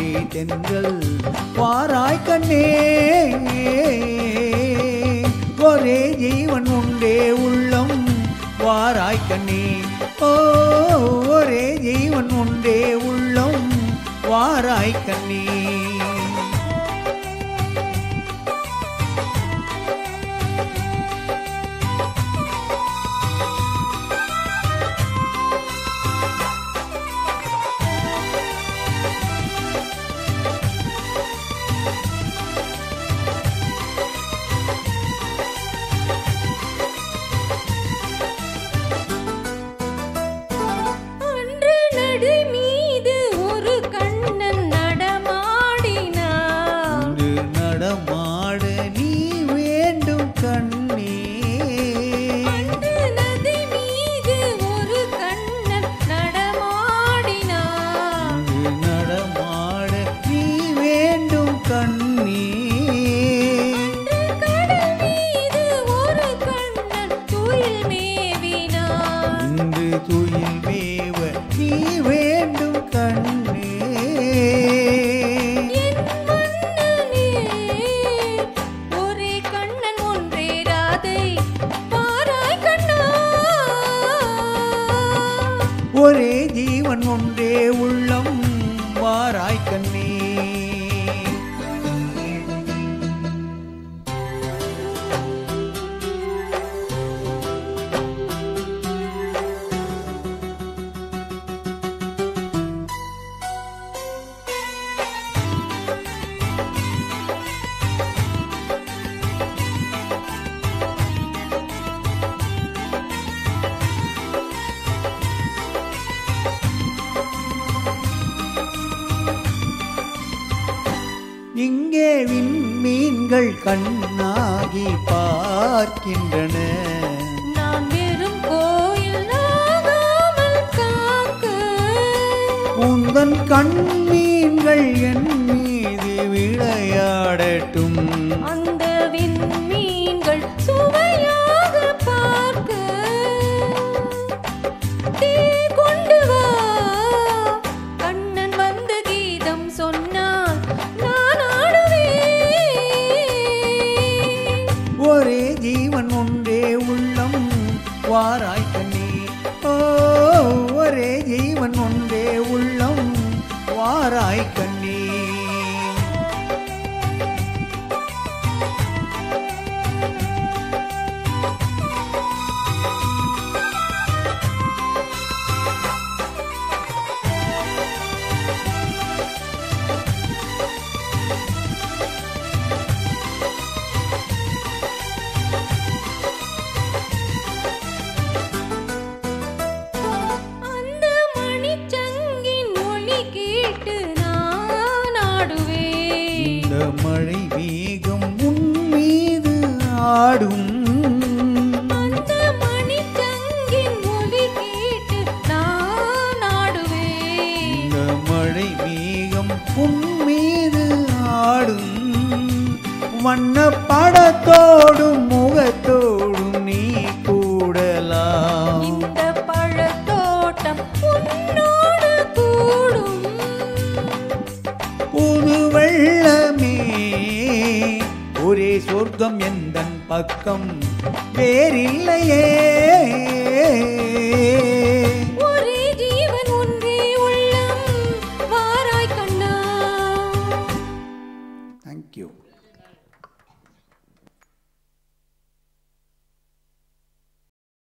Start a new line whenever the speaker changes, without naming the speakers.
தேடி தென்றல் வாராய் கண்ணே ஒரே ஜீவன் உண்டே உள்ளம் வாராய் கண்ணே ஓ ஒரே ஜீவன் உண்டே உள்ளம் வாராய் கண்ணே ஒரே ஜீவன் ஒன்றே உள்ளம் வாராய் கண்ணே இங்கே விண்மீன்கள் கண்ணாகி பார்க்கின்றன
நான் வெறும் கோயில் ஆகாமல் காக்க
உந்தன் கண்மீன்கள் என் மீது விளையாடட்டும்
அந்த விண்மீன்கள் சுவையாக பார்க்க தீ கொண்டு வா கண்ணன் வந்து கீதம் சொன்னான்
ஒரே ஜீவன் ஒன்றே உள்ளம் வாராய் கண்ணே ஓ ஒரே ஜீவன் ஒன்றே உள்ளம் வாராய் கண்ணே மழை மேகம் உன் மீது ஆடும்
அந்த மணிச்சங்கின் ஒலி கேட்டு நான் ஆடுவேன்
இந்த மழை மேகம் உன் மீது ஆடும் வண்ண படத்தோடும் முகத்தோடும் நீ கூடலாம்
இந்த பழத்தோட்டம் உன்னோடு கூடும்
புது வெள்ளமே ஒரே சொர்க்கம் எந்தன் பக்கம் வேறில்லையே